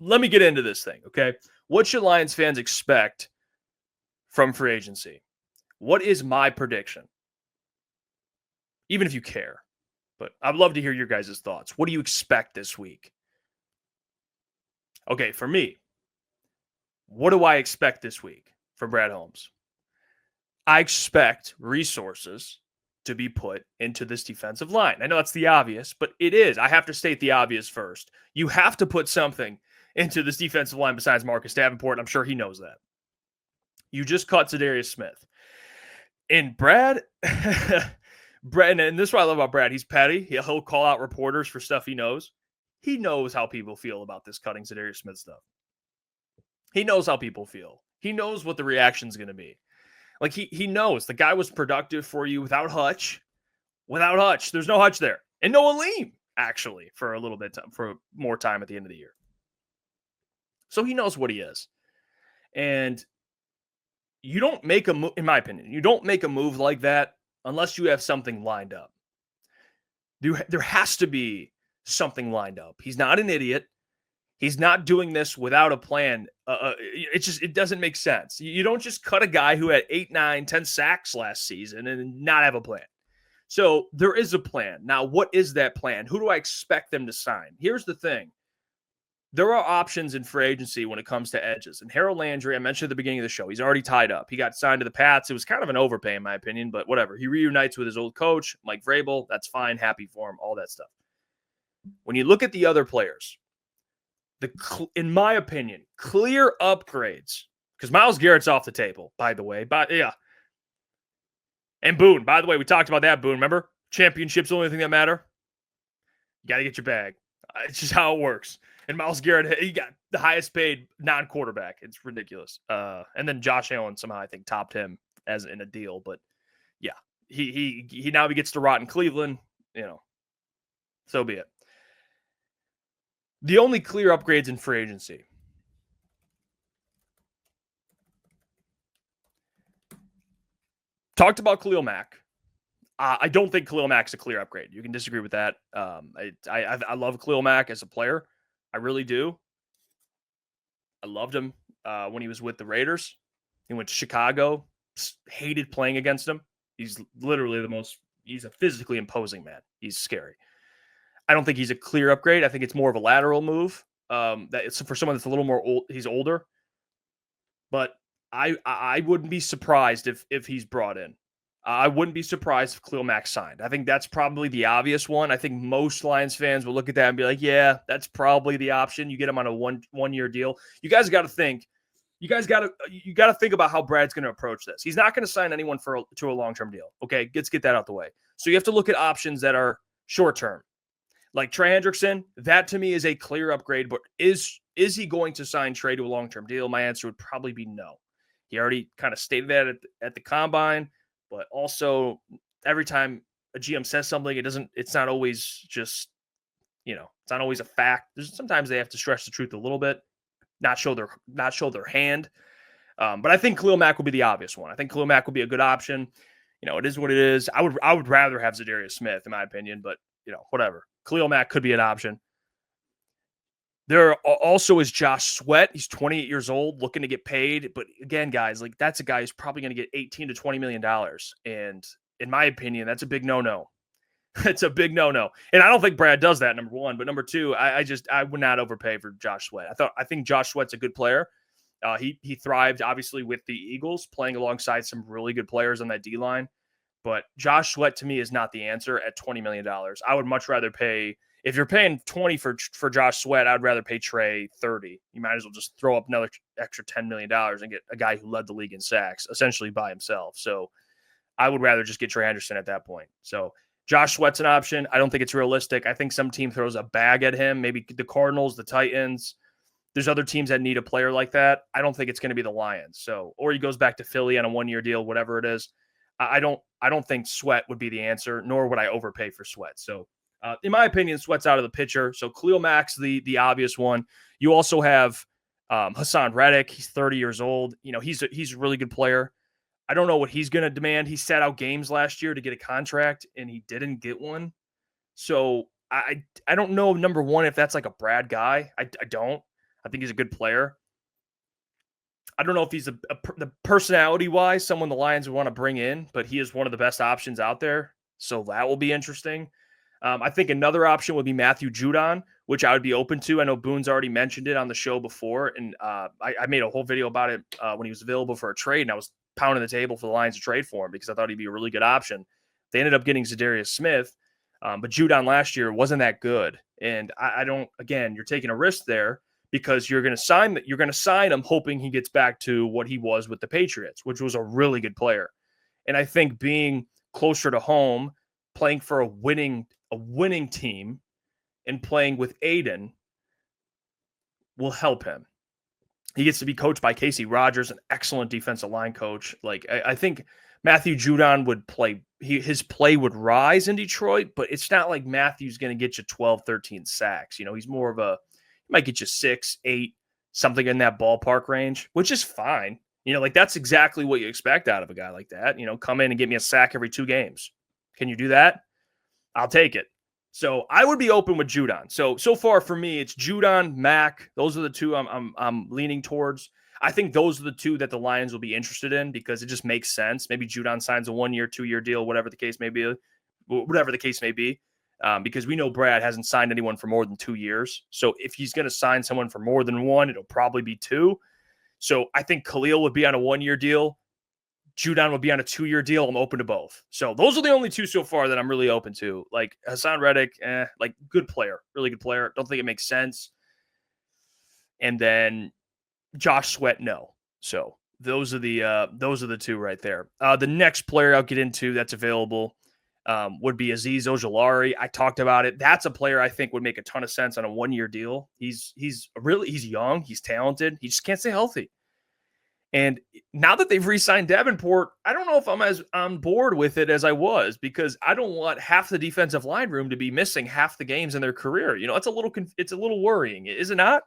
let me get into this thing, okay? What should Lions fans expect from free agency? What is my prediction? Even if you care, but I'd love to hear your guys' thoughts. What do you expect this week? Okay, for me, what do I expect this week from Brad Holmes? I expect resources to be put into this defensive line. I know that's the obvious, but it is. I have to state the obvious first. You have to put something into this defensive line besides Marcus Davenport. I'm sure he knows that. You just cut Zadarius Smith. And Brad, and this is what I love about Brad. He's petty. He'll call out reporters for stuff he knows. He knows how people feel about this cutting Zadarius Smith stuff. He knows how people feel. He knows what the reaction is going to be. Like, he knows the guy was productive for you without Hutch. Without Hutch. There's no Hutch there. And no Aleem, actually, for a little bit, for more time at the end of the year. So he knows what he is. And you don't make a move, in my opinion, you don't make a move like that unless you have something lined up. There has to be something lined up. He's not an idiot. He's not doing this without a plan. It doesn't make sense. You don't just cut a guy who had 8, 9, 10 sacks last season and not have a plan. So there is a plan. Now, what is that plan? Who do I expect them to sign? Here's the thing. There are options in free agency when it comes to edges. And Harold Landry, I mentioned at the beginning of the show, he's already tied up. He got signed to the Pats. It was kind of an overpay, in my opinion, but whatever. He reunites with his old coach, Mike Vrabel. That's fine. Happy for him. All that stuff. When you look at the other players, in my opinion, clear upgrades, because Myles Garrett's off the table, by the way. But yeah. And Boone, by the way, we talked about that, Boone. Remember? Championship's the only thing that matter. You got to get your bag. It's just how it works. And Myles Garrett, he got the highest paid non-quarterback. It's ridiculous. And then Josh Allen somehow, I think, topped him as in a deal. But yeah, he now he gets to rot in Cleveland. So be it. The only clear upgrades in free agency. Talked about Khalil Mack. I don't think Khalil Mack's a clear upgrade. You can disagree with that. I love Khalil Mack as a player. I really do. I loved him when he was with the Raiders. He went to Chicago. Hated playing against him. He's literally he's a physically imposing man. He's scary. I don't think he's a clear upgrade. I think it's more of a lateral move. That it's for someone that's a little more old. He's older. But I wouldn't be surprised if he's brought in. I wouldn't be surprised if Khalil Mack signed. I think that's probably the obvious one. I think most Lions fans will look at that and be like, yeah, that's probably the option. You get him on a one-year deal. You guys got to think. You got to think about how Brad's going to approach this. He's not going to sign anyone to a long-term deal. Okay, let's get that out the way. So you have to look at options that are short-term. Like Trey Hendrickson, that to me is a clear upgrade, but is he going to sign Trey to a long-term deal? My answer would probably be no. He already kind of stated that at the combine, but also every time a GM says something, it's not always just, it's not always a fact. Sometimes they have to stretch the truth a little bit, not show their hand. But I think Khalil Mack will be the obvious one. I think Khalil Mack will be a good option. It is what it is. I would rather have Zadarius Smith, in my opinion, but whatever. Khalil Mack could be an option. There also is Josh Sweat. He's 28 years old, looking to get paid. But again, guys, like that's a guy who's probably going to get $18 to $20 million. And in my opinion, that's a big no-no. It's a big no-no. And I don't think Brad does that, number one. But number two, I would not overpay for Josh Sweat. I think Josh Sweat's a good player. He thrived, obviously, with the Eagles, playing alongside some really good players on that D-line. But Josh Sweat, to me, is not the answer at $20 million. I would much rather pay – if you're paying 20 for Josh Sweat, I'd rather pay Trey 30. You might as well just throw up another extra $10 million and get a guy who led the league in sacks, essentially by himself. So I would rather just get Trey Henderson at that point. So Josh Sweat's an option. I don't think it's realistic. I think some team throws a bag at him, maybe the Cardinals, the Titans. There's other teams that need a player like that. I don't think it's going to be the Lions. So, or he goes back to Philly on a one-year deal, whatever it is. I don't think Sweat would be the answer, nor would I overpay for Sweat. So, in my opinion, Sweat's out of the picture. So Khalil Mack's the obvious one. You also have Hassan Reddick. He's 30 years old. He's a really good player. I don't know what he's going to demand. He sat out games last year to get a contract, and he didn't get one. So I don't know, number one, if that's like a Brad guy. I don't. I think he's a good player. I don't know if he's the personality-wise someone the Lions would want to bring in, but he is one of the best options out there. So that will be interesting. I think another option would be Matthew Judon, which I would be open to. I know Boone's already mentioned it on the show before, and I made a whole video about it when he was available for a trade, and I was pounding the table for the Lions to trade for him because I thought he'd be a really good option. They ended up getting Zadarius Smith, but Judon last year wasn't that good. And I don't, again, you're taking a risk there because you're going to sign him hoping he gets back to what he was with the Patriots, which was a really good player. And I think being closer to home, playing for a winning team and playing with Aiden will help him. He gets to be coached by Casey Rogers, an excellent defensive line coach. Like I think Matthew Judon would play. His play would rise in Detroit, but it's not like Matthew's going to get you 12, 13 sacks. He's more of he might get you 6, 8, something in that ballpark range, which is fine. Like that's exactly what you expect out of a guy like that. Come in and get me a sack every 2 games. Can you do that? I'll take it. So I would be open with Judon. So far for me, it's Judon, Mack. Those are the two I'm leaning towards. I think those are the two that the Lions will be interested in because it just makes sense. Maybe Judon signs a 1-year, 2-year deal, whatever the case may be. Because we know Brad hasn't signed anyone for more than 2 years. So if he's going to sign someone for more than 1, it'll probably be 2. So I think Khalil would be on a 1-year deal. Judon would be on a 2-year deal. I'm open to both. So those are the only 2 so far that I'm really open to. Like Hassan Reddick, good player, really good player. Don't think it makes sense. And then Josh Sweat, no. So those are the 2 right there. The next player I'll get into that's available would be Azeez Ojulari. I talked about it. That's a player I think would make a ton of sense on a 1-year deal. He's young, he's talented. He just can't stay healthy. And now that they've re-signed Davenport, I don't know if I'm as on board with it as I was because I don't want half the defensive line room to be missing half the games in their career. It's a little worrying, is it not?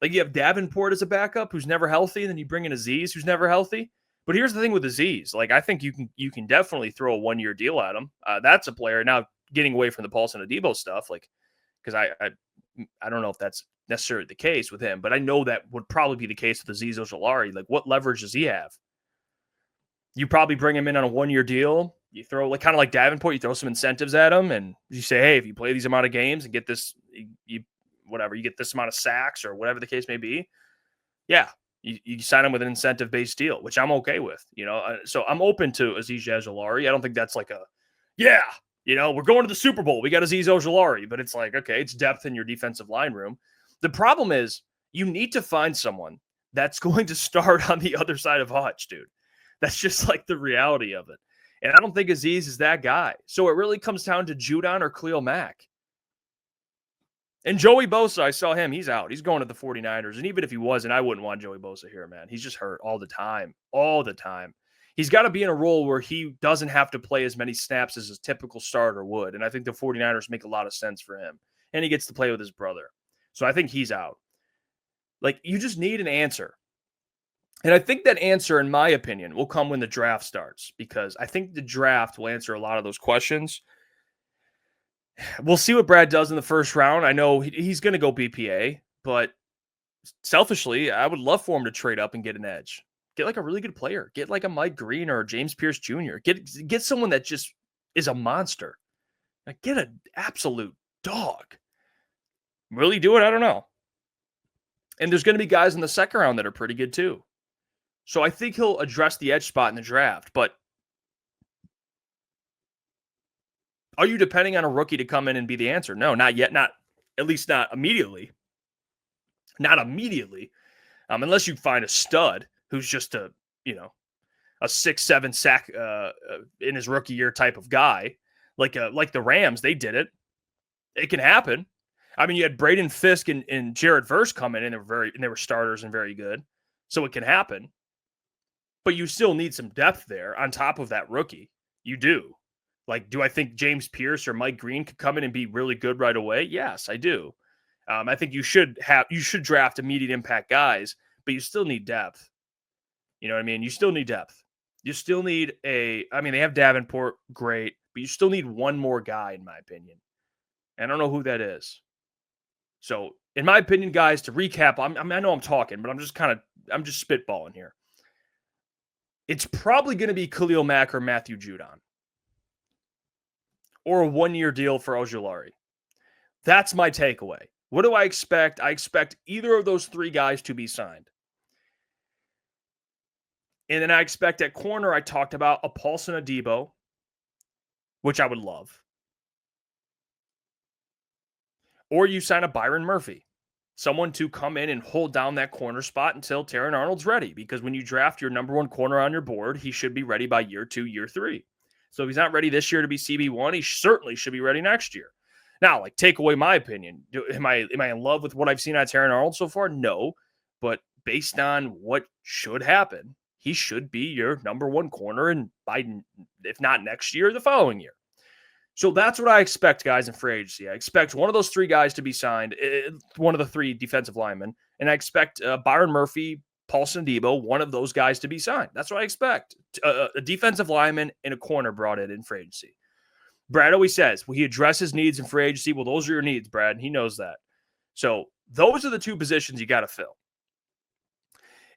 Like you have Davenport as a backup who's never healthy, and then you bring in Azeez who's never healthy. But here's the thing with Azeez. Like I think you can definitely throw a 1-year deal at him. That's a player now getting away from the Paulson Adebo stuff, like because I don't know if that's necessarily the case with him, but I know that would probably be the case with Azeez Ojulari. Like, what leverage does he have? You probably bring him in on a 1-year deal. You throw kind of like Davenport, you throw some incentives at him, and you say, hey, if you play these amount of games and get this, you get this amount of sacks or whatever the case may be, yeah, you sign him with an incentive-based deal, which I'm okay with. So I'm open to Azeez Ojulari. I don't think that's like we're going to the Super Bowl. We got Azeez Ojulari, but it's like, okay, it's depth in your defensive line room. The problem is you need to find someone that's going to start on the other side of Hutch, dude. That's just like the reality of it. And I don't think Azeez is that guy. So it really comes down to Judon or Khalil Mack. And Joey Bosa, I saw him. He's out. He's going to the 49ers. And even if he wasn't, I wouldn't want Joey Bosa here, man. He's just hurt all the time. All the time. He's got to be in a role where he doesn't have to play as many snaps as a typical starter would. And I think the 49ers make a lot of sense for him. And he gets to play with his brother. So I think he's out. Like, you just need an answer. And I think that answer, in my opinion, will come when the draft starts, because I think the draft will answer a lot of those questions. We'll see what Brad does in the first round. I know he's going to go BPA, but selfishly, I would love for him to trade up and get an edge. Get like a really good player. Get like a Mike Green or a James Pierce Jr. Get someone that just is a monster. Like, get an absolute dog. Will he do it? I don't know. And there's going to be guys in the second round that are pretty good too. So I think he'll address the edge spot in the draft. But are you depending on a rookie to come in and be the answer? No, not yet. Not at least not immediately. Not immediately. Unless you find a stud who's just a 6-7 sack in his rookie year type of guy, like the Rams. They did it. It can happen. I mean, you had Braden Fisk and Jared Verse come in, and they were starters and very good. So it can happen. But you still need some depth there on top of that rookie. You do. Like, do I think James Pierce or Mike Green could come in and be really good right away? Yes, I do. I think you should draft immediate impact guys, but you still need depth. You know what I mean? You still need depth. You still need they have Davenport, great, but you still need one more guy, in my opinion. I don't know who that is. So in my opinion, guys, to recap, I know I'm talking, but I'm just spitballing here. It's probably going to be Khalil Mack or Matthew Judon, or a one-year deal for Ojulari. That's my takeaway. What do I expect? I expect either of those three guys to be signed. And then I expect at corner, I talked about a Paulson Adebo, which I would love. Or you sign a Byron Murphy, someone to come in and hold down that corner spot until Terran Arnold's ready. Because when you draft your number one corner on your board, he should be ready by year 2, year 3. So if he's not ready this year to be CB1, he certainly should be ready next year. Now, like, take away my opinion. Am I in love with what I've seen out of Terran Arnold so far? No. But based on what should happen, he should be your number one corner, and by, if not next year, the following year. So that's what I expect, guys, in free agency. I expect one of those three guys to be signed, one of the three defensive linemen, and I expect Byron Murphy, Paulson Adebo, one of those guys to be signed. That's what I expect. A defensive lineman and a corner brought in free agency. Brad always says, well, he addresses needs in free agency. Well, those are your needs, Brad, and he knows that. So those are the two positions you got to fill.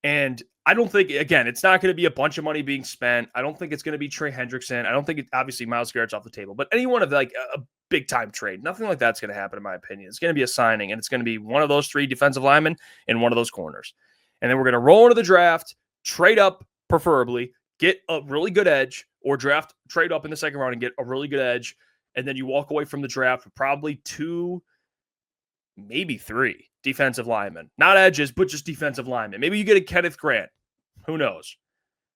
And I don't think, again, it's not going to be a bunch of money being spent. I don't think it's going to be Trey Hendrickson. I don't think obviously Myles Garrett's off the table, but anyone of like a big time trade, nothing like that's going to happen in my opinion. It's going to be a signing, and it's going to be one of those three defensive linemen and one of those corners. And then we're going to roll into the draft, trade up preferably, get a really good edge, or trade up in the second round and get a really good edge. And then you walk away from the draft with probably 2, maybe 3 defensive linemen. Not edges, but just defensive linemen. Maybe you get a Kenneth Grant. Who knows?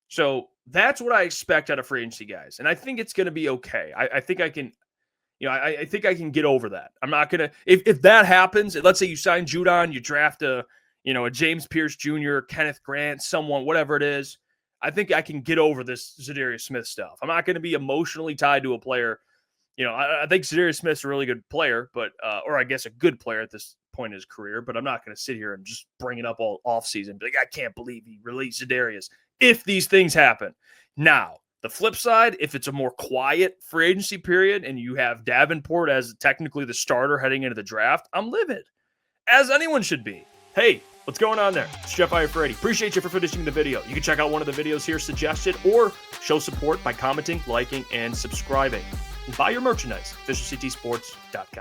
So that's what I expect out of free agency, guys. And I think it's going to be okay. I think I can, I think I can get over that. I'm not going to, if that happens, let's say you sign Judon, you draft a James Pierce Jr., Kenneth Grant, someone, whatever it is, I think I can get over this Zadarius Smith stuff. I'm not going to be emotionally tied to a player. I think Zadarius Smith's a really good player, but or I guess a good player at this point in his career, but I'm not going to sit here and just bring it up all offseason. Be like, I can't believe he released Zadarius if these things happen. Now, the flip side, if it's a more quiet free agency period and you have Davenport as technically the starter heading into the draft, I'm livid, as anyone should be. Hey, what's going on there? It's Jeff Iafrate. Appreciate you for finishing the video. You can check out one of the videos here suggested or show support by commenting, liking, and subscribing. And buy your merchandise, officialctsports.com.